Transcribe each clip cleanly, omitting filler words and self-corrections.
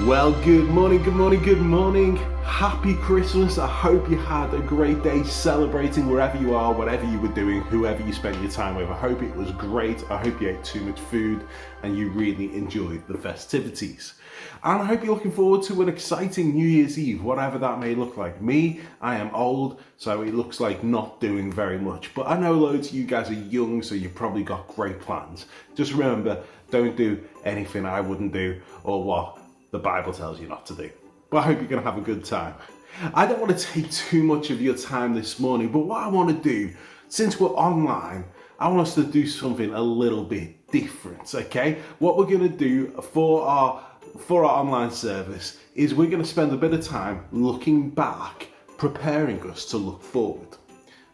Well, good morning, good morning, good morning. Happy Christmas. I hope you had a great day celebrating wherever you are, whatever you were doing, whoever you spent your time with. I hope it was great. I hope you ate too much food and you really enjoyed the festivities. And I hope you're looking forward to an exciting New Year's Eve, whatever that may look like. Me, I am old, so it looks like not doing very much. But I know loads of you guys are young, so you've probably got great plans. Just remember, don't do anything I wouldn't do or what the Bible tells you not to do. But I hope you're going to have a good time. I don't want to take too much of your time this morning, but what I want to do, since we're online, I want us to do something a little bit different, okay? What we're going to do for our online service is we're going to spend a bit of time looking back, preparing us to look forward.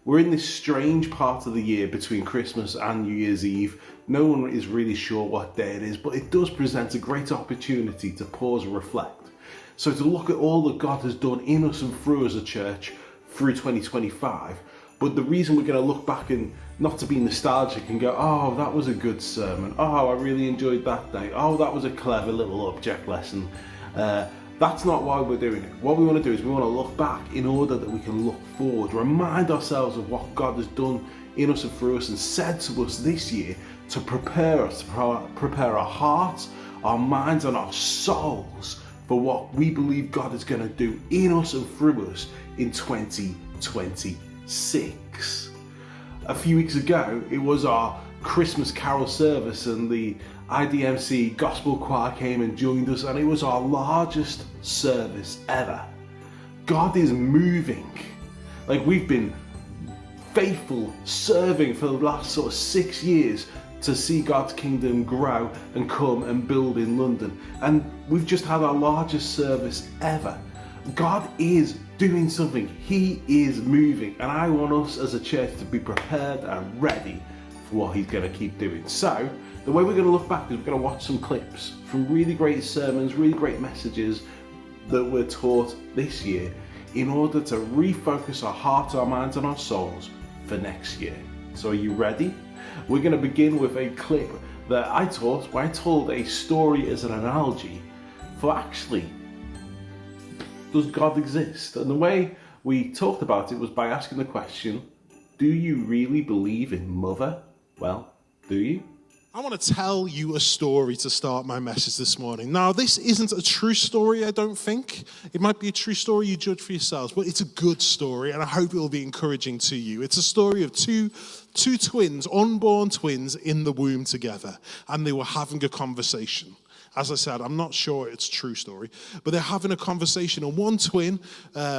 We're in this strange part of the year between Christmas and New Year's Eve. No one is really sure what day it is, but it does present a great opportunity to pause and reflect. So to look at all that God has done in us and through as a church through 2025. But the reason we're going to look back and not to be nostalgic and go, oh, that was a good sermon. Oh, I really enjoyed that day. Oh, that was a clever little object lesson. That's not why we're doing it. What we want to do is we want to look back in order that we can look forward, remind ourselves of what God has done in us and through us and said to us this year to prepare us, to prepare our hearts, our minds and our souls for what we believe God is going to do in us and through us in 2026. A few weeks ago, it was our Christmas carol service and the IDMC gospel choir came and joined us, and it was our largest service ever. God is moving. Like, we've been faithful serving for the last sort of 6 years to see God's kingdom grow and come and build in London. And we've just had our largest service ever. God is doing something. He is moving. And I want us as a church to be prepared and ready for what he's going to keep doing. So the way we're going to look back is we're going to watch some clips from really great sermons, really great messages that were taught this year in order to refocus our hearts, our minds and our souls for next year. So are you ready? We're going to begin with a clip that I taught, where I told a story as an analogy for actually, does God exist? And the way we talked about it was by asking the question, do you really believe in Mother? Well, do you? I want to tell you a story to start my message this morning. Now, this isn't a true story, I don't think. It might be a true story, you judge for yourselves, but it's a good story, and I hope it will be encouraging to you. It's a story of two twins, unborn twins, in the womb together, and they were having a conversation. As I said, I'm not sure it's a true story, but they're having a conversation, and one twin,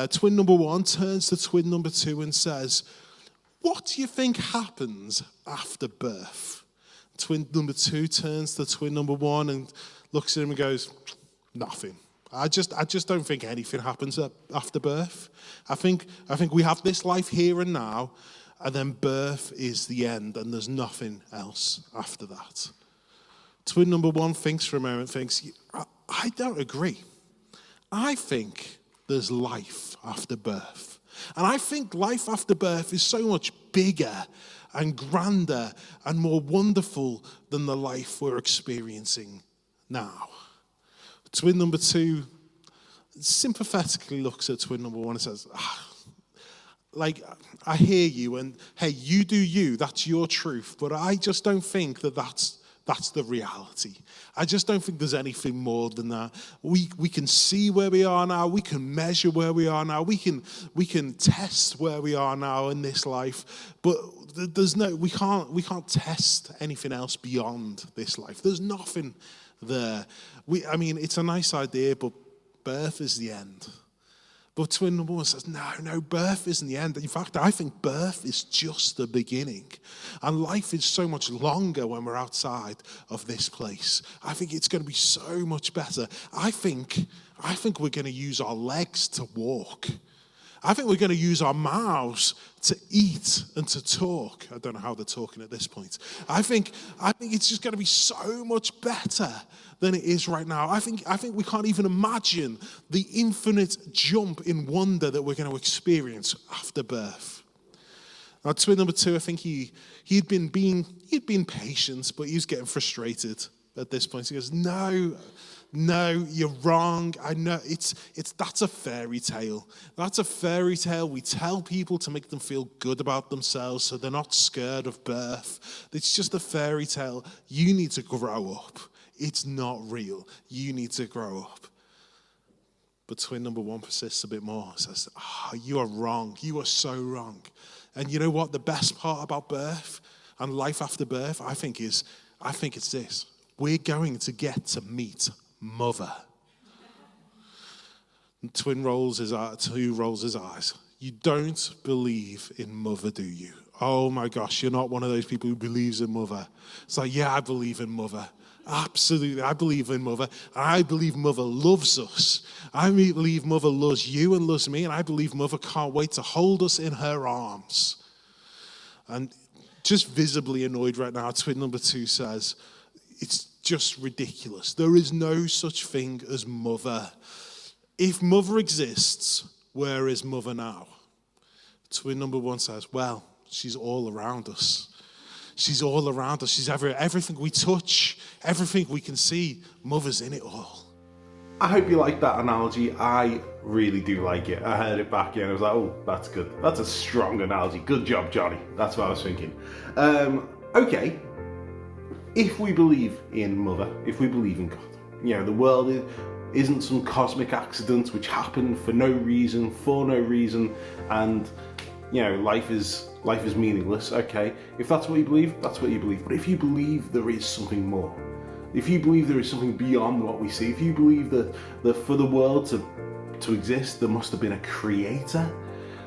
twin number one, turns to twin number two and says, "What do you think happens after birth?" Twin number two turns to twin number one and looks at him and goes, "Nothing. I just don't think anything happens after birth. I think we have this life here and now, and then birth is the end, and there's nothing else after that." Twin number one thinks for a moment, thinks, I don't agree. I think there's life after birth. And I think life after birth is so much bigger and grander and more wonderful than the life we're experiencing now. Twin number two sympathetically looks at twin number one and says, I hear you, and hey, you do you, that's your truth, but I just don't think that's the reality. I just don't think there's anything more than that. We can see where we are now. We can measure where we are now. We can test where we are now in this life. But we can't test anything else beyond this life. There's nothing there. It's a nice idea, but birth is the end. But twin number one says, no, birth isn't the end. In fact, I think birth is just the beginning. And life is so much longer when we're outside of this place. I think it's going to be so much better. I think we're going to use our legs to walk. I think we're going to use our mouths to eat and to talk. I don't know how they're talking at this point. I think it's just going to be so much better than it is right now. I think we can't even imagine the infinite jump in wonder that we're going to experience after birth. Now, twin number two, I think he'd been patient, but he was getting frustrated at this point. He goes, No, you're wrong. I know that's a fairy tale. That's a fairy tale we tell people to make them feel good about themselves so they're not scared of birth. It's just a fairy tale. You need to grow up. It's not real. You need to grow up. But twin number one persists a bit more. Says, you are wrong. You are so wrong. And you know what? The best part about birth and life after birth, I think it's this. We're going to get to meet Mother. And two rolls his eyes. You don't believe in Mother, do you? Oh my gosh, you're not one of those people who believes in Mother. It's like, yeah, I believe in Mother. Absolutely, I believe in Mother. I believe Mother loves us. I believe Mother loves you and loves me, and I believe Mother can't wait to hold us in her arms. And just visibly annoyed right now, twin number two says, it's just ridiculous. There is no such thing as Mother. If Mother exists, where is Mother now? Twin number one says, well, she's all around us. She's all around us. She's everything we touch, everything we can see. Mother's in it all. I hope you like that analogy. I really do like it. I heard it back and I was like, oh, that's good. That's a strong analogy. Good job, Johnny. That's what I was thinking. Okay. If we believe in Mother, if we believe in God, the world isn't some cosmic accident which happened for no reason, and life is meaningless. Okay, if that's what you believe, that's what you believe. But if you believe there is something more, if you believe there is something beyond what we see, if you believe that for the world to exist, there must have been a creator,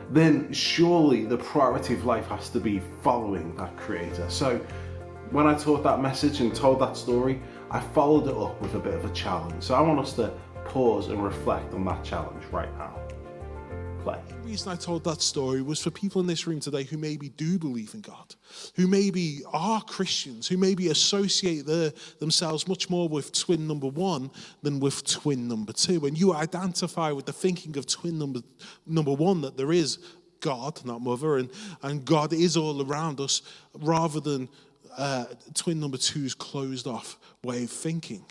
then surely the priority of life has to be following that creator. So when I taught that message and told that story, I followed it up with a bit of a challenge. So I want us to pause and reflect on that challenge right now. play. The reason I told that story was for people in this room today who maybe do believe in God, who maybe are Christians, who maybe associate themselves much more with twin number one than with twin number two. And you identify with the thinking of twin number one, that there is God, not mother, and God is all around us, rather than twin number two's closed off way of thinking.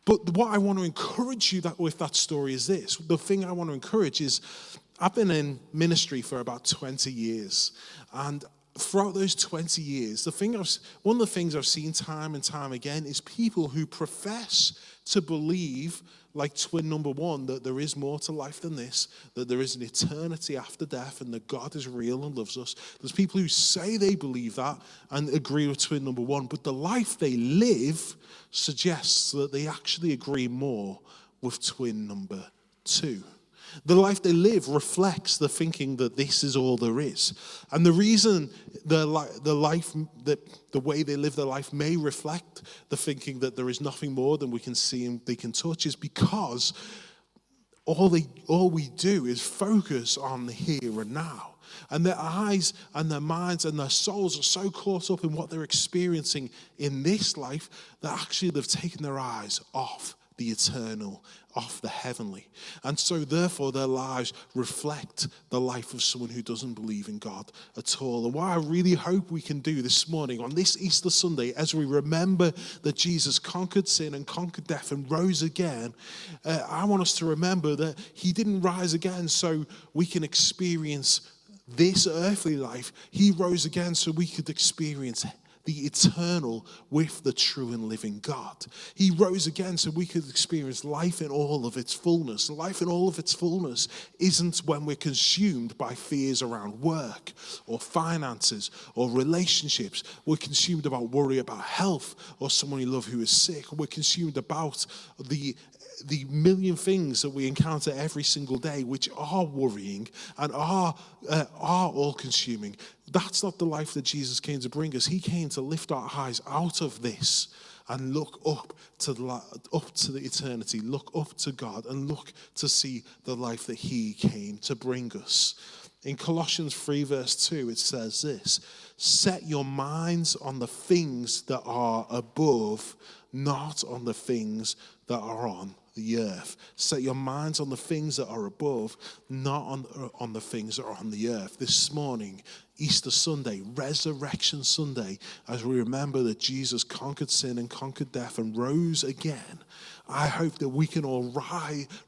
But what I want to encourage you with that story is this. The thing I want to encourage is, I've been in ministry for about 20 years. And throughout those 20 years, one of the things I've seen time and time again is people who profess to believe, like twin number one, that there is more to life than this, that there is an eternity after death, and that God is real and loves us. There's people who say they believe that and agree with twin number one, but the life they live suggests that they actually agree more with twin number two. The life they live reflects the thinking that this is all there is. And the reason the way they live their life may reflect the thinking that there is nothing more than we can see and they can touch is because all we do is focus on the here and now. And their eyes and their minds and their souls are so caught up in what they're experiencing in this life that actually they've taken their eyes off the eternal, off the heavenly. And so therefore their lives reflect the life of someone who doesn't believe in God at all. And what I really hope we can do this morning on this Easter Sunday, as we remember that Jesus conquered sin and conquered death and rose again, I want us to remember that he didn't rise again so we can experience this earthly life. He rose again so we could experience the eternal with the true and living God. He rose again so we could experience life in all of its fullness. Life in all of its fullness isn't when we're consumed by fears around work or finances or relationships. We're consumed about worry about health or someone you love who is sick. We're consumed about the million things that we encounter every single day, which are worrying and are all-consuming. That's not the life that Jesus came to bring us. He came to lift our eyes out of this and look up to the eternity, look up to God, and look to see the life that he came to bring us. In Colossians 3 verse 2, it says this: set your minds on the things that are above, not on the things that are on the earth. Set your minds on the things that are above, not on the things that are on the earth. This morning, Easter Sunday, Resurrection Sunday, as we remember that Jesus conquered sin and conquered death and rose again, I hope that we can all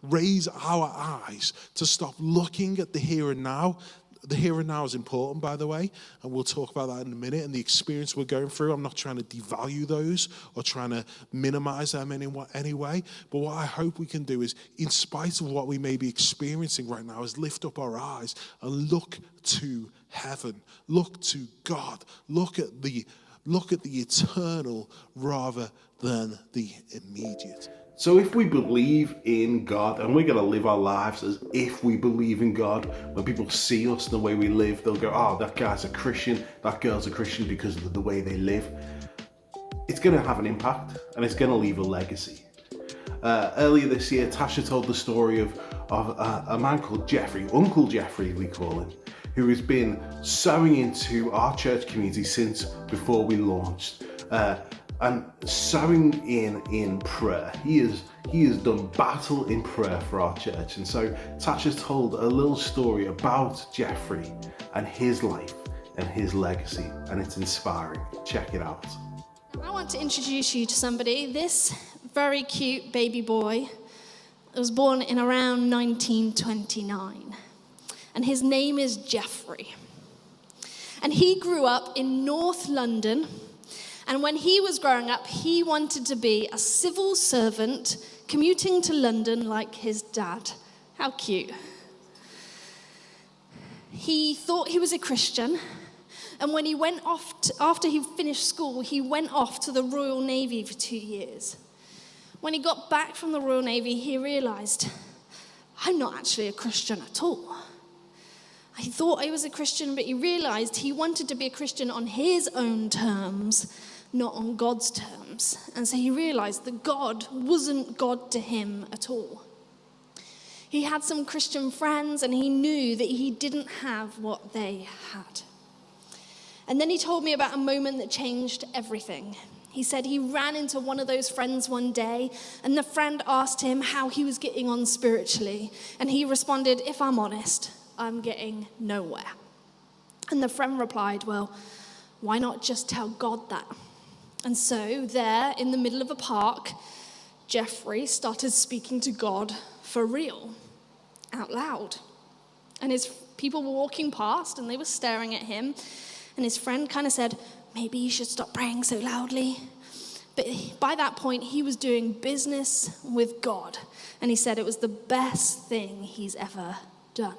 raise our eyes to stop looking at the here and now. The here and now is important, by the way, and we'll talk about that in a minute, and the experience we're going through. I'm not trying to devalue those or trying to minimize them in any way, but what I hope we can do is, in spite of what we may be experiencing right now, is lift up our eyes and look to heaven, look to God, look at the eternal rather than the immediate. So if we believe in God, and we're going to live our lives as if we believe in God, when people see us and the way we live, they'll go, oh, that guy's a Christian, that girl's a Christian because of the way they live. It's going to have an impact, and it's going to leave a legacy. Earlier this year, Tasha told the story of a man called Jeffrey, Uncle Jeffrey we call him, who has been sowing into our church community since before we launched. And sowing in prayer. He has done battle in prayer for our church. And so Tasha's told a little story about Jeffrey and his life and his legacy, and it's inspiring. Check it out. I want to introduce you to somebody. This very cute baby boy was born in around 1929, and his name is Jeffrey. And he grew up in North London. And when he was growing up, he wanted to be a civil servant commuting to London like his dad. How cute. He thought he was a Christian. And when he went off, after he finished school, he went off to the Royal Navy for 2 years. When he got back from the Royal Navy, he realized, I'm not actually a Christian at all. I thought I was a Christian, but he realized he wanted to be a Christian on his own terms, not on God's terms. And so he realized that God wasn't God to him at all. He had some Christian friends, and he knew that he didn't have what they had. And then he told me about a moment that changed everything. He said he ran into one of those friends one day, and the friend asked him how he was getting on spiritually. And he responded, "If I'm honest, I'm getting nowhere." And the friend replied, "Well, why not just tell God that?" And so there, in the middle of a park, Jeffrey started speaking to God for real, out loud. And his people were walking past, and they were staring at him. And his friend kind of said, "Maybe you should stop praying so loudly." But by that point, he was doing business with God. And he said it was the best thing he's ever done.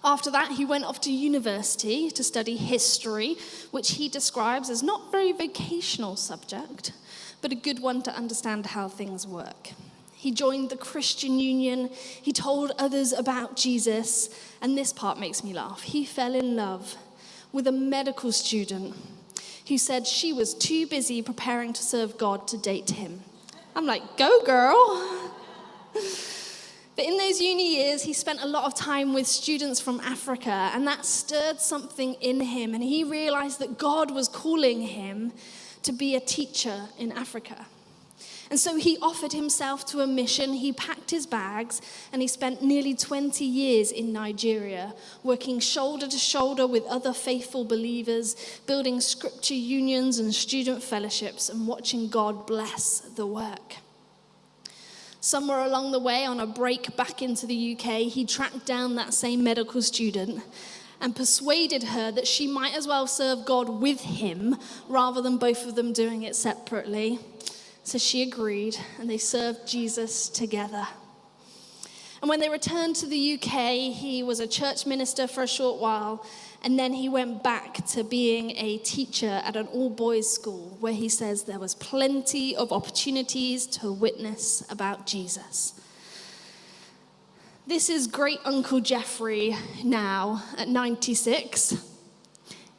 After that, he went off to university to study history, which he describes as not very vocational subject, but a good one to understand how things work. He joined the Christian Union. He told others about Jesus. And this part makes me laugh. He fell in love with a medical student who said she was too busy preparing to serve God to date him. I'm like, go girl. But in those uni years, he spent a lot of time with students from Africa, and that stirred something in him, and he realized that God was calling him to be a teacher in Africa. And so he offered himself to a mission. He packed his bags, and he spent nearly 20 years in Nigeria, working shoulder to shoulder with other faithful believers, building scripture unions and student fellowships, and watching God bless the work. Somewhere along the way, on a break back into the UK, he tracked down that same medical student and persuaded her that she might as well serve God with him rather than both of them doing it separately. So she agreed, and they served Jesus together. And when they returned to the UK, he was a church minister for a short while, and then he went back to being a teacher at an all-boys school, where he says there was plenty of opportunities to witness about Jesus. This is great Uncle Jeffrey now at 96.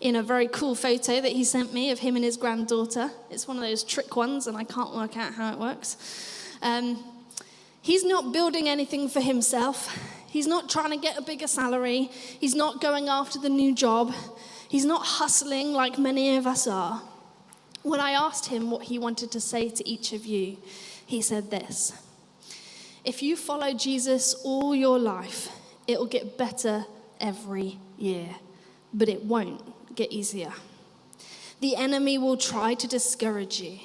In a very cool photo that he sent me of him and his granddaughter. It's one of those trick ones, and I can't work out how it works. He's not building anything for himself. He's not trying to get a bigger salary. He's not going after the new job. He's not hustling like many of us are. When I asked him what he wanted to say to each of you, he said this: if you follow Jesus all your life, it'll get better every year, but it won't get easier. The enemy will try to discourage you,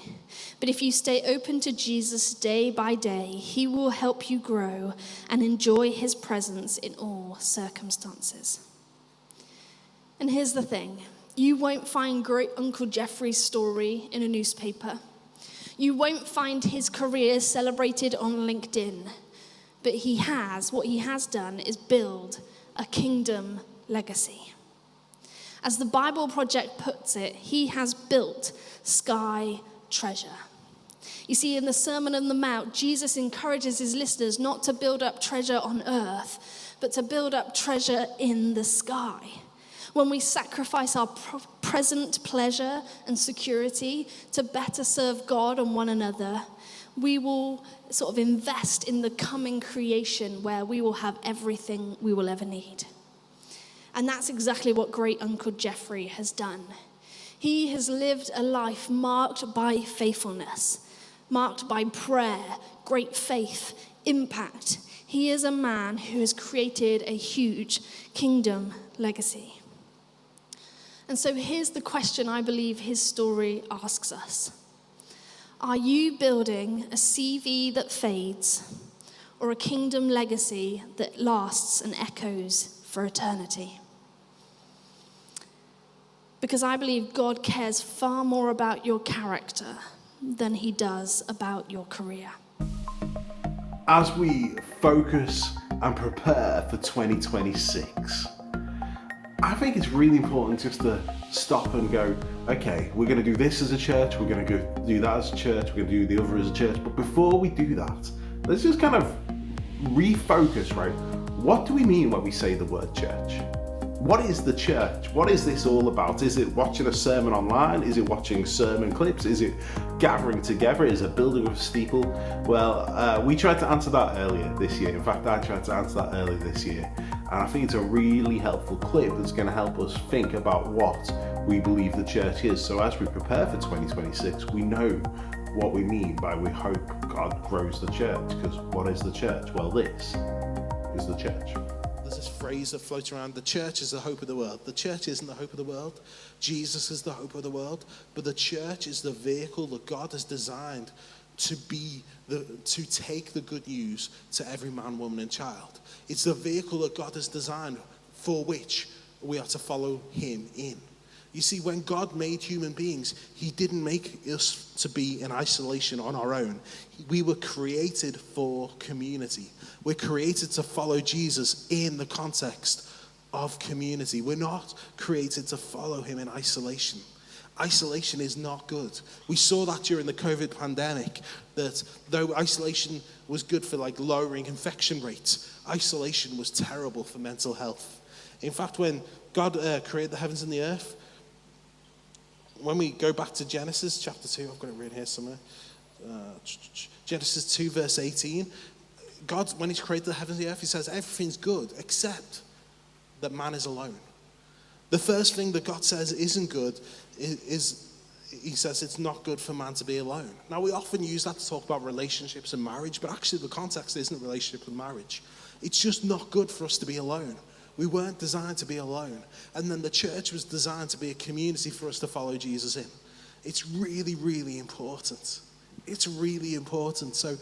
but if you stay open to Jesus day by day, he will help you grow and enjoy his presence in all circumstances. And here's the thing: you won't find great Uncle Jeffrey's story in a newspaper. You won't find his career celebrated on LinkedIn, but what he has done is build a kingdom legacy. As the Bible Project puts it, he has built sky treasure. You see, in the Sermon on the Mount, Jesus encourages his listeners not to build up treasure on earth, but to build up treasure in the sky. When we sacrifice our present pleasure and security to better serve God and one another, we will sort of invest in the coming creation where we will have everything we will ever need. And that's exactly what great Uncle Jeffrey has done. He has lived a life marked by faithfulness, marked by prayer, great faith, impact. He is a man who has created a huge kingdom legacy. And so here's the question I believe his story asks us. Are you building a CV that fades, or a kingdom legacy that lasts and echoes for eternity? Because I believe God cares far more about your character than he does about your career. As we focus and prepare for 2026, I think it's really important just to stop and go, okay, we're going to do this as a church, we're going to go do that as a church, we're going to do the other as a church. But before we do that, let's just kind of refocus, right? What do we mean when we say the word church? what is the church? What is this all about? Is it watching a sermon online? Is it watching sermon clips? Is it gathering together? Is it building a steeple? Well, we tried to answer that earlier this year. In fact, I tried to answer that earlier this year. And I think it's a really helpful clip that's going to help us think about what we believe the church is. So as we prepare for 2026, we know what we mean by we hope God grows the church. Because what is the church? Well, this is the church. There's this phrase that floats around, the church is the hope of the world. The church isn't the hope of the world. Jesus is the hope of the world. But the church is the vehicle that God has designed to take the good news to every man, woman, and child. It's the vehicle that God has designed for which we are to follow him in. You see, when God made human beings, he didn't make us to be in isolation on our own. We were created for community. We're created to follow Jesus in the context of community. We're not created to follow him in isolation. Isolation is not good. We saw that during the COVID pandemic, that though isolation was good for lowering infection rates, isolation was terrible for mental health. In fact, when God created the heavens and the earth, when we go back to Genesis chapter 2, I've got it written here somewhere. Genesis 2 verse 18, God, when he's created the heavens and the earth, he says everything's good except that man is alone. The first thing that God says isn't good is he says it's not good for man to be alone. Now, we often use that to talk about relationships and marriage, but actually the context isn't relationship and marriage. It's just not good for us to be alone. We weren't designed to be alone. And then the church was designed to be a community for us to follow Jesus in. It's really, really important. It's really important. So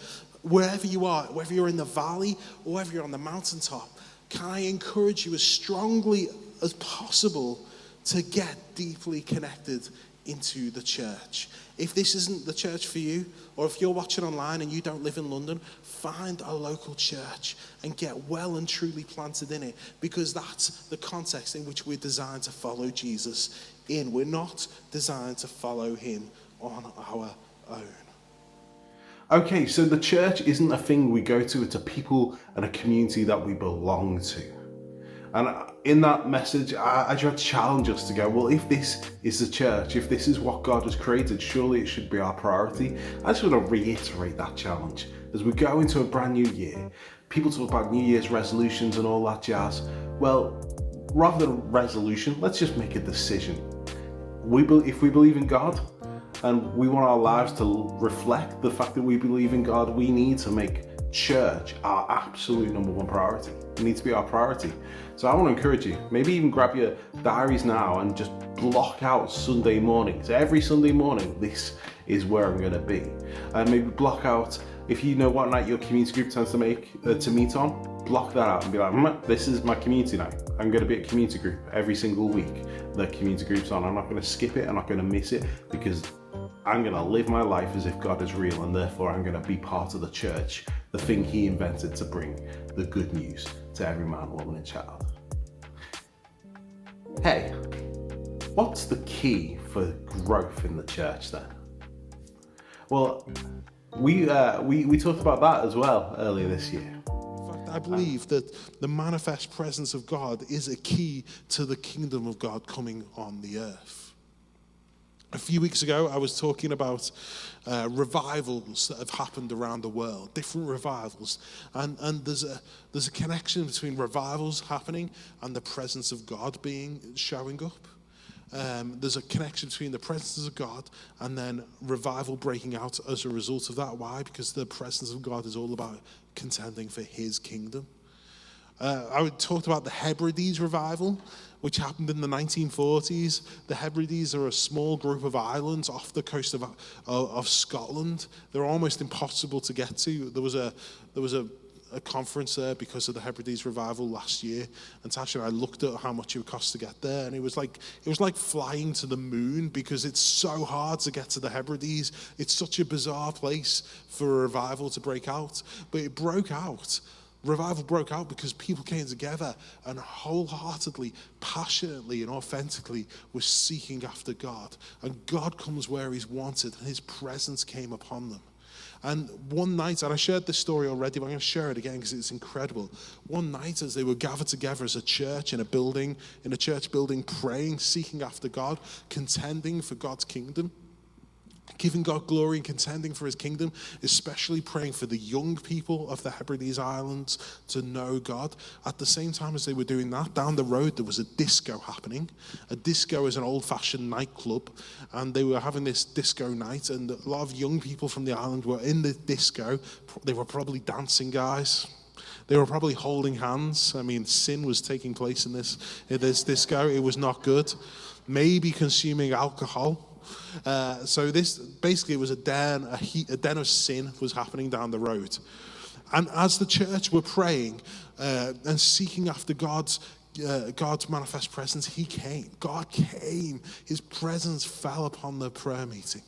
wherever you are, whether you're in the valley or whether you're on the mountaintop, can I encourage you as strongly as possible to get deeply connected into the church. If this isn't the church for you, or if you're watching online and you don't live in London, find a local church and get well and truly planted in it, because that's the context in which we're designed to follow Jesus in. We're not designed to follow him on our own. Okay, so the church isn't a thing we go to, it's a people and a community that we belong to. And in that message, I try to challenge us to go, well, if this is the church, if this is what God has created, surely it should be our priority. I just want to reiterate that challenge. As we go into a brand new year, people talk about New Year's resolutions and all that jazz. Well, rather than resolution, let's just make a decision. If we believe in God, and we want our lives to reflect the fact that we believe in God, we need to make church our absolute number one priority. It needs to be our priority. So I want to encourage you, maybe even grab your diaries now and just block out Sunday mornings. Every Sunday morning, this is where I'm going to be. And maybe block out, if you know what night your community group tends to meet on, block that out and be like, this is my community night. I'm going to be at community group every single week. The community group's on. I'm not going to skip it. I'm not going to miss it, because I'm going to live my life as if God is real, and therefore I'm going to be part of the church, the thing he invented to bring the good news to every man, woman, and child. Hey, what's the key for growth in the church then? Well, we talked about that as well earlier this year. In fact, I believe that the manifest presence of God is a key to the kingdom of God coming on the earth. A few weeks ago, I was talking about revivals that have happened around the world, different revivals. And there's a connection between revivals happening and the presence of God showing up. There's a connection between the presence of God and then revival breaking out as a result of that. Why? Because the presence of God is all about contending for his kingdom. I talked about the Hebrides revival, which happened in the 1940s. The Hebrides are a small group of islands off the coast of Scotland. They're almost impossible to get to. There was a conference there because of the Hebrides revival last year, and Tasha and I looked at how much it would cost to get there, and it was like flying to the moon, because it's so hard to get to the Hebrides. It's such a bizarre place for a revival to break out, but it broke out. Revival broke out because people came together and wholeheartedly, passionately, and authentically were seeking after God. And God comes where he's wanted, and his presence came upon them. And one night, and I shared this story already, but I'm going to share it again because it's incredible. One night, as they were gathered together as a church in a church building, praying, seeking after God, contending for God's kingdom, giving God glory and contending for his kingdom, especially praying for the young people of the Hebrides Islands to know God. At the same time as they were doing that, down the road there was a disco happening. A disco is an old-fashioned nightclub, and they were having this disco night, and a lot of young people from the island were in the disco. They were probably dancing, guys. They were probably holding hands. I mean, sin was taking place in this disco. It was not good. Maybe consuming alcohol. So this basically was a den of sin was happening down the road. And as the church were praying and seeking after God's manifest presence, he came. God came. His presence fell upon the prayer meeting.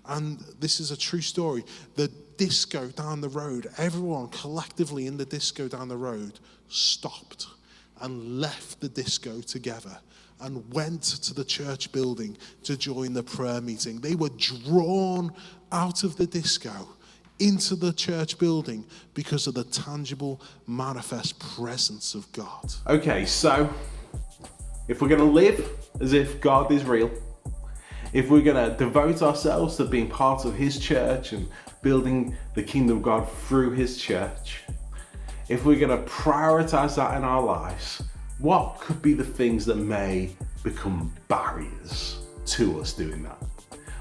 And this is a true story. The disco down the road, everyone collectively in the disco down the road stopped and left the disco together and went to the church building to join the prayer meeting. They were drawn out of the disco into the church building because of the tangible, manifest presence of God. Okay, so if we're going to live as if God is real, if we're going to devote ourselves to being part of his church and building the kingdom of God through his church, if we're going to prioritize that in our lives, what could be the things that may become barriers to us doing that?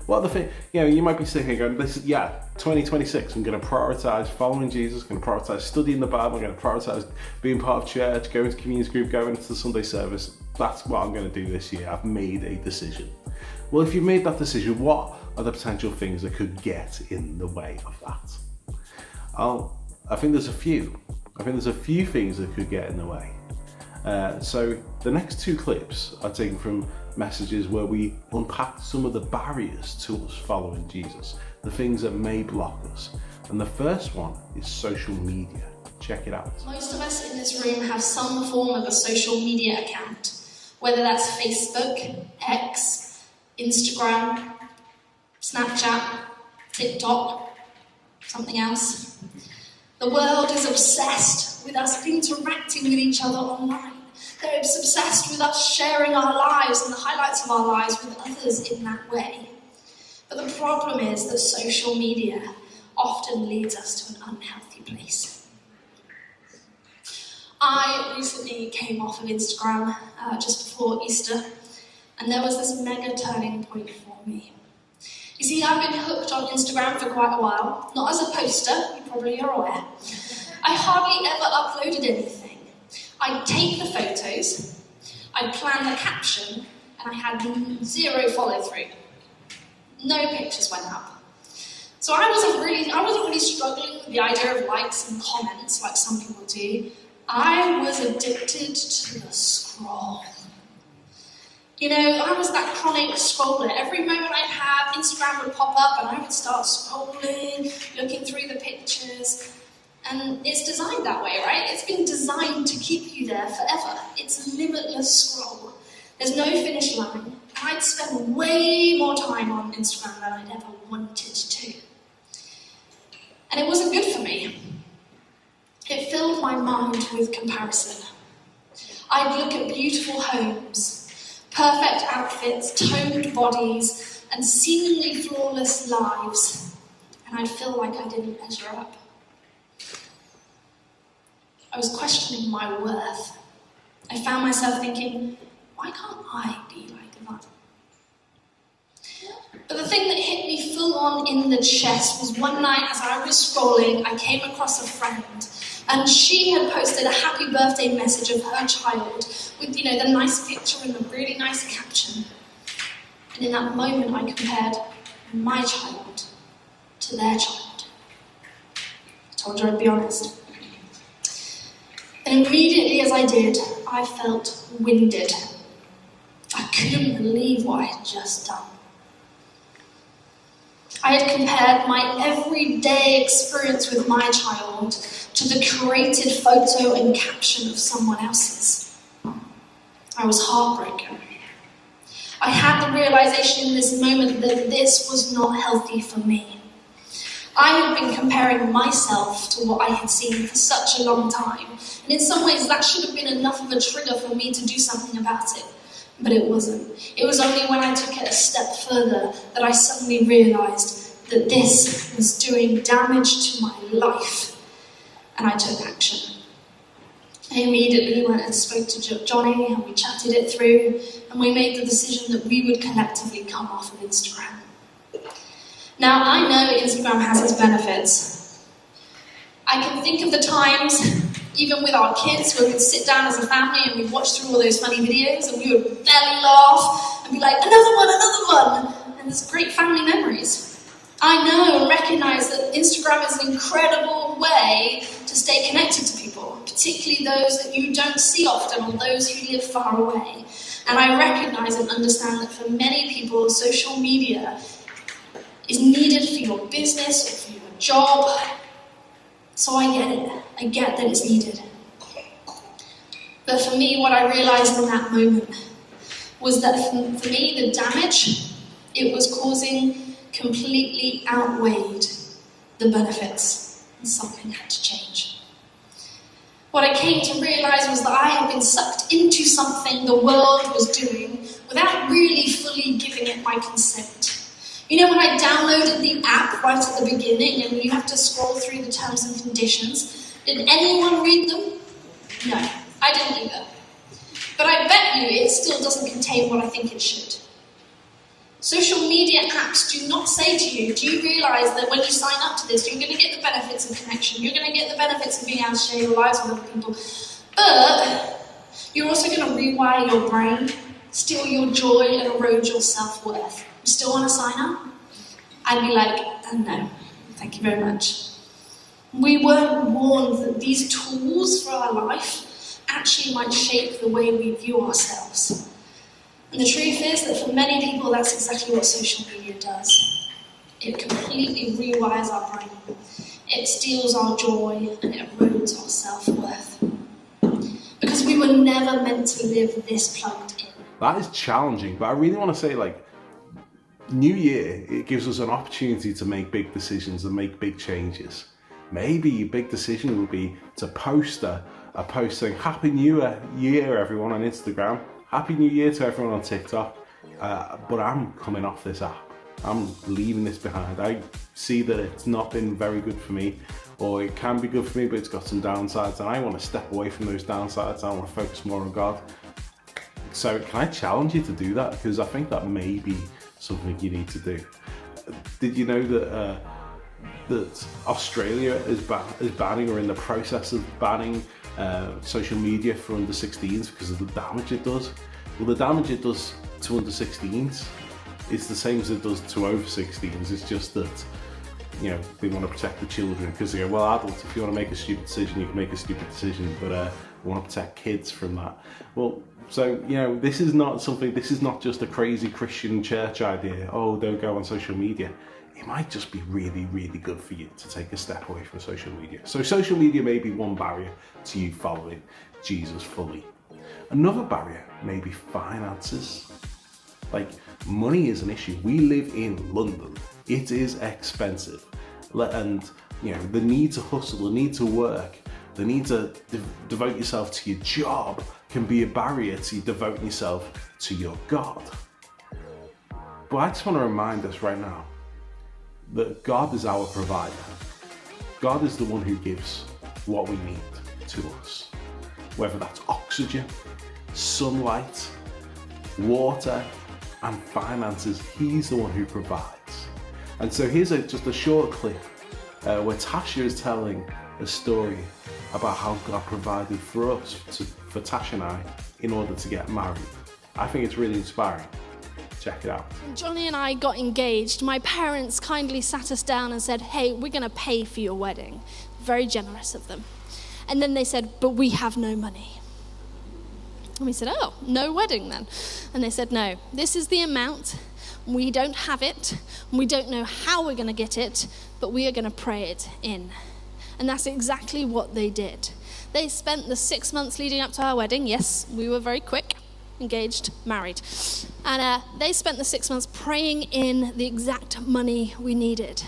What are the things, you might be sitting here going, 2026, I'm going to prioritize following Jesus, I'm going to prioritize studying the Bible, I'm going to prioritize being part of church, going to community group, going to the Sunday service. That's what I'm going to do this year. I've made a decision. Well, if you've made that decision, what are the potential things that could get in the way of that? I think there's a few. I think there's a few things that could get in the way. So the next two clips are taken from messages where we unpack some of the barriers to us following Jesus, the things that may block us. And the first one is social media. Check it out. Most of us in this room have some form of a social media account, whether that's Facebook, X, Instagram, Snapchat, TikTok, something else. The world is obsessed with us interacting with each other online. They're obsessed with us sharing our lives and the highlights of our lives with others in that way. But the problem is that social media often leads us to an unhealthy place. I recently came off of Instagram just before Easter, and there was this mega turning point for me. You see, I've been hooked on Instagram for quite a while, not as a poster, you probably are aware. I hardly ever uploaded anything. I'd take the photos, I'd plan the caption, and I had zero follow through. No pictures went up. So I wasn't really struggling with the idea of likes and comments like some people do. I was addicted to the scroll. I was that chronic scroller. Every moment I'd have, Instagram would pop up and I would start scrolling, looking through the pictures. And it's designed that way, right? It's been designed to keep you there forever. It's limitless scroll. There's no finish line. And I'd spend way more time on Instagram than I'd ever wanted to. And it wasn't good for me. It filled my mind with comparison. I'd look at beautiful homes, perfect outfits, toned bodies, and seemingly flawless lives, and I'd feel like I didn't measure up. I was questioning my worth. I found myself thinking, why can't I be like that? But the thing that hit me full on in the chest was one night as I was scrolling, I came across a friend, and she had posted a happy birthday message of her child with, the nice picture and the really nice caption. And in that moment, I compared my child to their child. I told her I'd be honest. And immediately as I did, I felt winded. I couldn't believe what I had just done. I had compared my everyday experience with my child to the curated photo and caption of someone else's. I was heartbroken. I had the realization in this moment that this was not healthy for me. I had been comparing myself to what I had seen for such a long time, and in some ways that should have been enough of a trigger for me to do something about it. But it wasn't. It was only when I took it a step further that I suddenly realised that this was doing damage to my life, and I took action. I immediately went and spoke to Johnny, and we chatted it through, and we made the decision that we would collectively come off of Instagram. Now, I know Instagram has its benefits. I can think of the times, even with our kids, where we'd sit down as a family and we'd watch through all those funny videos, and we would belly laugh and be like, another one, and there's great family memories. I know and recognise that Instagram is an incredible way to stay connected to people, particularly those that you don't see often or those who live far away. And I recognise and understand that for many people, social media is needed for your business or for your job. So I get it. I get that it's needed. But for me, what I realised in that moment was that for me, the damage it was causing completely outweighed the benefits, and something had to change. What I came to realise was that I had been sucked into something the world was doing without really fully giving it my consent. You know, when I downloaded the app right at the beginning and you have to scroll through the terms and conditions, did anyone read them? No, I didn't either. But I bet you it still doesn't contain what I think it should. Social media apps do not say to you, do you realise that when you sign up to this, you're going to get the benefits of connection, you're going to get the benefits of being able to share your lives with other people, but you're also going to rewire your brain, steal your joy and erode your self-worth. You still want to sign up? I'd be like, no, thank you very much. We weren't warned that these tools for our life actually might shape the way we view ourselves. And the truth is that for many people, that's exactly what social media does. It completely rewires our brain. It steals our joy and it erodes our self-worth. Because we were never meant to live this plugged in. That is challenging, but I really want to say, New Year, it gives us an opportunity to make big decisions and make big changes. Maybe a big decision would be to post a post saying, Happy New Year, everyone, on Instagram. Happy New Year to everyone on TikTok, but I'm coming off this app. I'm leaving this behind. I see that it's not been very good for me, or it can be good for me, but it's got some downsides, and I want to step away from those downsides. I want to focus more on God. So can I challenge you to do that? Because I think that may be something you need to do. Did you know that Australia is banning, or in the process of banning, social media for under 16s because of the damage it does? Well, the damage it does to under 16s is the same as it does to over 16s. It's just that, they want to protect the children, because they go, well, adults, if you want to make a stupid decision, you can make a stupid decision, but we want to protect kids from that. Well, so, this is not just a crazy Christian church idea. Oh, don't go on social media. It might just be really, really good for you to take a step away from social media. So social media may be one barrier to you following Jesus fully. Another barrier may be finances. Money is an issue. We live in London. It is expensive. And, the need to hustle, the need to work, the need to devote yourself to your job can be a barrier to you devoting yourself to your God. But I just want to remind us right now that God is our provider. God is the one who gives what we need to us. Whether that's oxygen, sunlight, water, and finances, He's the one who provides. And so here's just a short clip where Tasha is telling a story about how God provided for us, for Tasha and I, in order to get married. I think it's really inspiring. Check it out. Johnny and I got engaged. My parents kindly sat us down and said, hey, we're going to pay for your wedding. Very generous of them. And then they said, but we have no money. And we said, oh, no wedding then. And they said, no, this is the amount. We don't have it. We don't know how we're going to get it, but we are going to pray it in. And that's exactly what they did. They spent the 6 months leading up to our wedding. Yes, we were very quick. Engaged, married. And they spent the 6 months praying in the exact money we needed.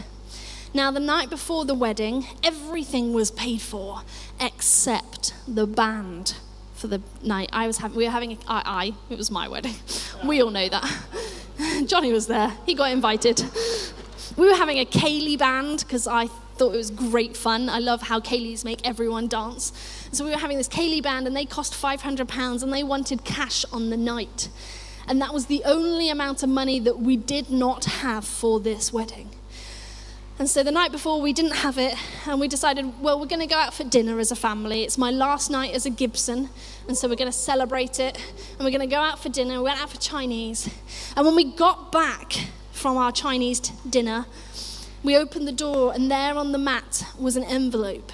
Now, the night before the wedding, everything was paid for except the band for the night. It was my wedding. We all know that. Johnny was there. He got invited. We were having a Kaylee band because I thought it was great fun. I love how Kayleys make everyone dance. So we were having this Kaylee band, and they cost £500, and they wanted cash on the night. And that was the only amount of money that we did not have for this wedding. And so the night before, we didn't have it, and we decided, well, we're going to go out for dinner as a family. It's my last night as a Gibson, and so we're going to celebrate it, and we're going to go out for dinner. We went out for Chinese. And when we got back from our Chinese dinner, we opened the door, and there on the mat was an envelope.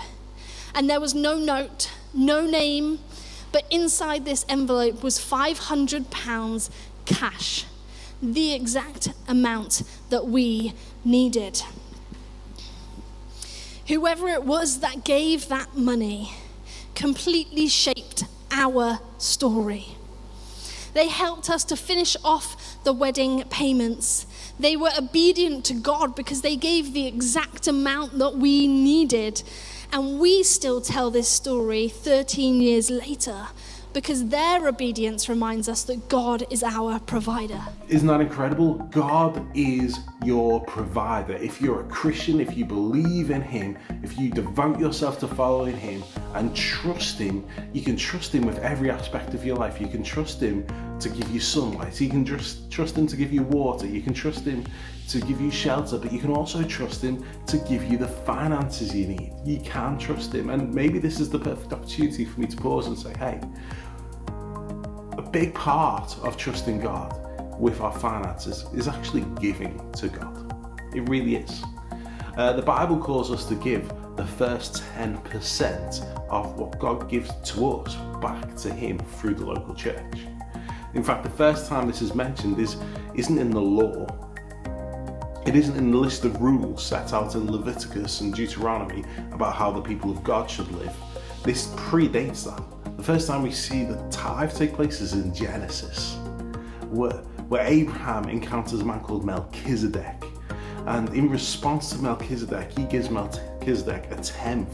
And there was no note, no name, but inside this envelope was £500 cash, the exact amount that we needed. Whoever it was that gave that money completely shaped our story. They helped us to finish off the wedding payments. They were obedient to God because they gave the exact amount that we needed. And we still tell this story 13 years later because their obedience reminds us that God is our provider. Isn't that incredible? God is your provider. If you're a Christian, if you believe in him, if you devote yourself to following him and trust him, you can trust him with every aspect of your life. You can trust him to give you sunlight. You can just trust him to give you water. You can trust him to give you shelter, but you can also trust him to give you the finances you need. You can trust him. And maybe this is the perfect opportunity for me to pause and say, hey, a big part of trusting God with our finances is actually giving to God. It really is. The Bible calls us to give the first 10% of what God gives to us back to him through the local church. In fact, the first time this is mentioned isn't in the law. It isn't in the list of rules set out in Leviticus and Deuteronomy about how the people of God should live. This predates that. The first time we see the tithe take place is in Genesis, where Abraham encounters a man called Melchizedek. And in response to Melchizedek, he gives Melchizedek 1/10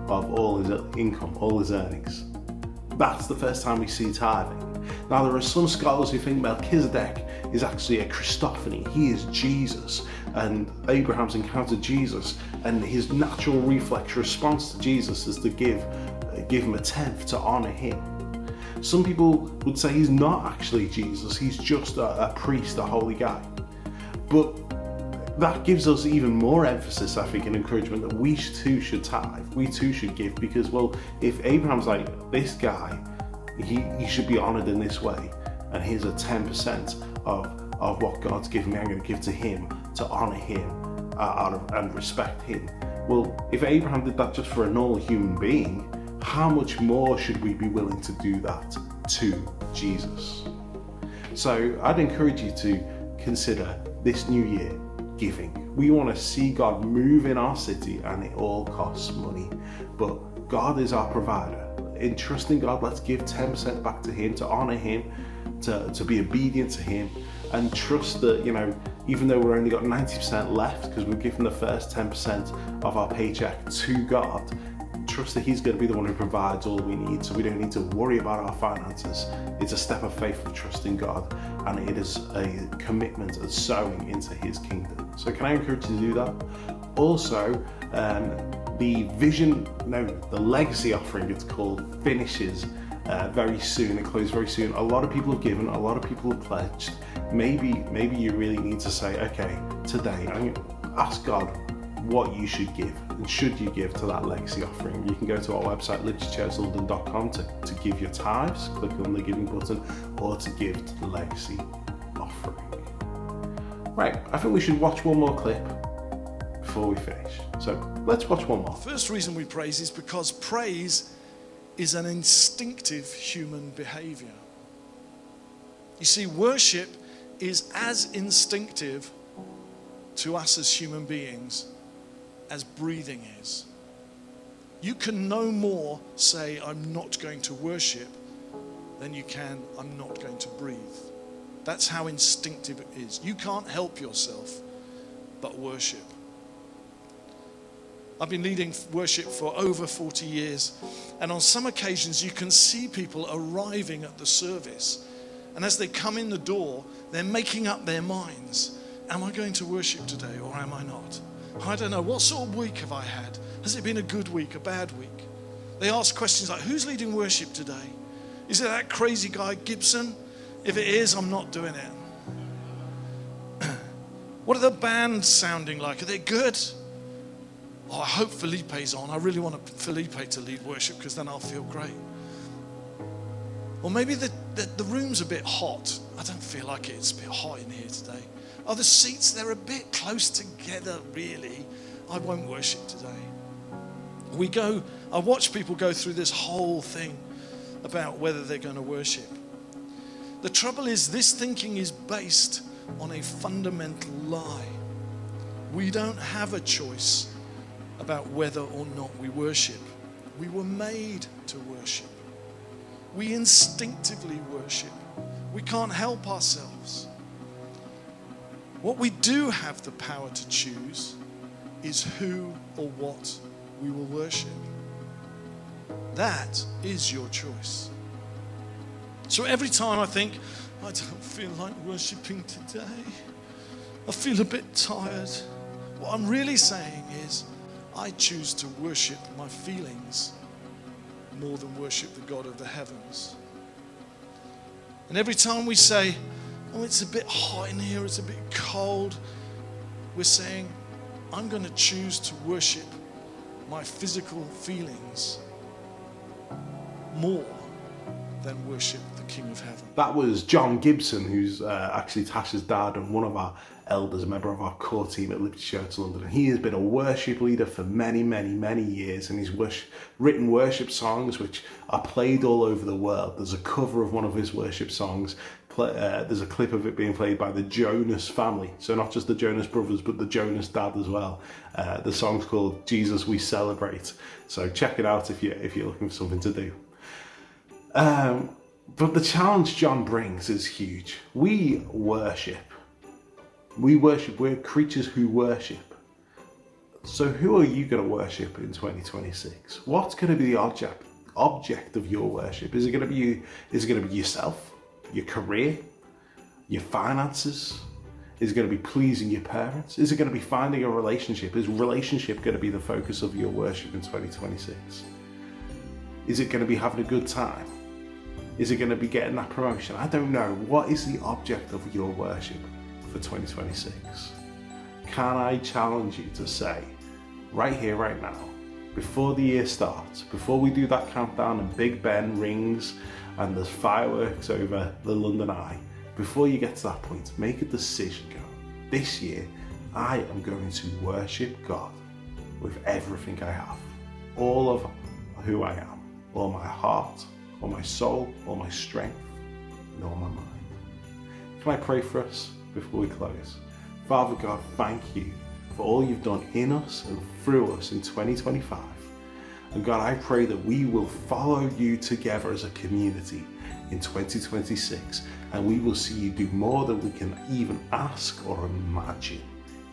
of all his income, all his earnings. That's the first time we see tithing. Now, there are some scholars who think Melchizedek is actually a Christophany. He is Jesus, and Abraham's encountered Jesus, and his natural reflex response to Jesus is to give him 1/10 to honor him. Some people would say he's not actually Jesus, he's just a priest, a holy guy. But that gives us even more emphasis, I think, and encouragement that we too should tithe, we too should give, because, well, if Abraham's like, this guy, he should be honored in this way, and here's a 10% of what God's given me, I'm going to give to him to honor him and respect him. Well, if Abraham did that just for a normal human being, how much more should we be willing to do that to Jesus? So I'd encourage you to consider this new year giving. We want to see God move in our city, and it all costs money, but God is our provider. In trusting God, let's give 10% back to him, to honor him, to be obedient to him, and trust that, even though we've only got 90% left because we've given the first 10% of our paycheck to God, trust that he's going to be the one who provides all we need, so we don't need to worry about our finances. It's a step of faith of trusting God, and it is a commitment of sowing into his kingdom. So can I encourage you to do that? Also, the legacy offering, it's called, finishes very soon. It closes very soon. A lot of people have given, a lot of people have pledged. Maybe you really need to say, okay, today I'm going to ask God what you should give, and should you give to that legacy offering. You can go to our website, libertychurchlondon.com, to give your tithes, click on the giving button, or to give to the legacy offering. Right, I think we should watch one more clip before we finish. So let's watch one more. First reason we praise is because praise is an instinctive human behavior. You see, worship is as instinctive to us as human beings as breathing is. You can no more say, I'm not going to worship, than you can, I'm not going to breathe. That's how instinctive it is. You can't help yourself but worship. I've been leading worship for over 40 years. And on some occasions, you can see people arriving at the service. And as they come in the door, they're making up their minds. Am I going to worship today or am I not? I don't know. What sort of week have I had? Has it been a good week, a bad week? They ask questions like, who's leading worship today? Is it that crazy guy Gibson? If it is, I'm not doing it. What are the bands sounding like? Are they good? Oh, I hope Felipe's on. I really want Felipe to lead worship because then I'll feel great. Or maybe the room's a bit hot. I don't feel like it. It's a bit hot in here today. Oh, the seats, they're a bit close together, really. I won't worship today. I watch people go through this whole thing about whether they're going to worship. The trouble is, this thinking is based on a fundamental lie. We don't have a choice about whether or not we worship. We were made to worship. We instinctively worship. We can't help ourselves. What we do have the power to choose is who or what we will worship. That is your choice. So every time I think, I don't feel like worshiping today, I feel a bit tired, what I'm really saying is, I choose to worship my feelings more than worship the God of the heavens. And every time we say, oh, it's a bit hot in here, it's a bit cold, we're saying, I'm going to choose to worship my physical feelings more than worship the King of Heaven. That was John Gibson, who's actually Tasha's dad and one of our elders, a member of our core team at Liberty Church London. And he has been a worship leader for many, many, many years, and he's written worship songs which are played all over the world. There's a cover of one of his worship songs. There's a clip of it being played by the Jonas family. So not just the Jonas brothers, but the Jonas dad as well. The song's called Jesus We Celebrate. So check it out if you're looking for something to do. But the challenge John brings is huge. We worship. We're creatures who worship. So who are you going to worship in 2026? What's going to be the object of your worship? Is it going to be you? Is it going to be yourself, your career, your finances? Is it going to be pleasing your parents? Is it going to be finding a relationship? Is relationship going to be the focus of your worship in 2026? Is it going to be having a good time? Is it going to be getting that promotion? I don't know. What is the object of your worship for 2026? Can I challenge you to say, right here, right now, before the year starts, before we do that countdown and Big Ben rings and there's fireworks over the London Eye, before you get to that point, make a decision. Go, this year, I am going to worship God with everything I have. All of who I am. All my heart, all my soul, all my strength, and all my mind. Can I pray for us before we close? Father God, thank you for all you've done in us and through us in 2025. And God, I pray that we will follow you together as a community in 2026, and we will see you do more than we can even ask or imagine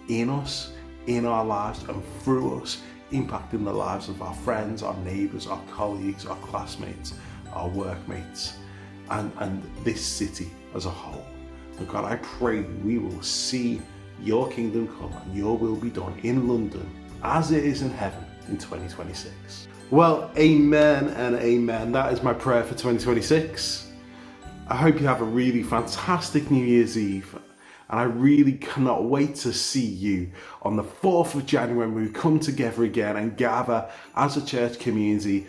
in us, in our lives, and through us, impacting the lives of our friends, our neighbours, our colleagues, our classmates, our workmates, and this city as a whole. And God, I pray that we will see your kingdom come and your will be done in London as it is in heaven in 2026. Well, amen and amen. That is my prayer for 2026. I hope you have a really fantastic New Year's Eve. And I really cannot wait to see you on the 4th of January when we come together again and gather as a church community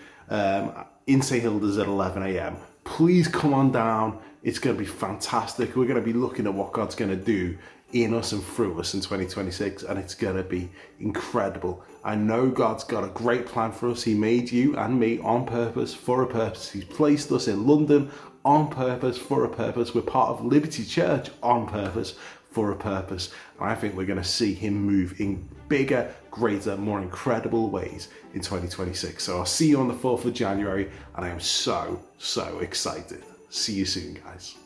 in St Hilda's at 11 a.m. Please come on down. It's going to be fantastic. We're going to be looking at what God's going to do in us and through us in 2026, and it's going to be incredible. I know God's got a great plan for us. He made you and me on purpose, for a purpose. He's placed us in London on purpose, for a purpose. We're part of Liberty Church on purpose, for a purpose. And I think we're going to see him move in bigger, greater, more incredible ways in 2026. So I'll see you on the 4th of January, and I am so excited. See you soon, guys.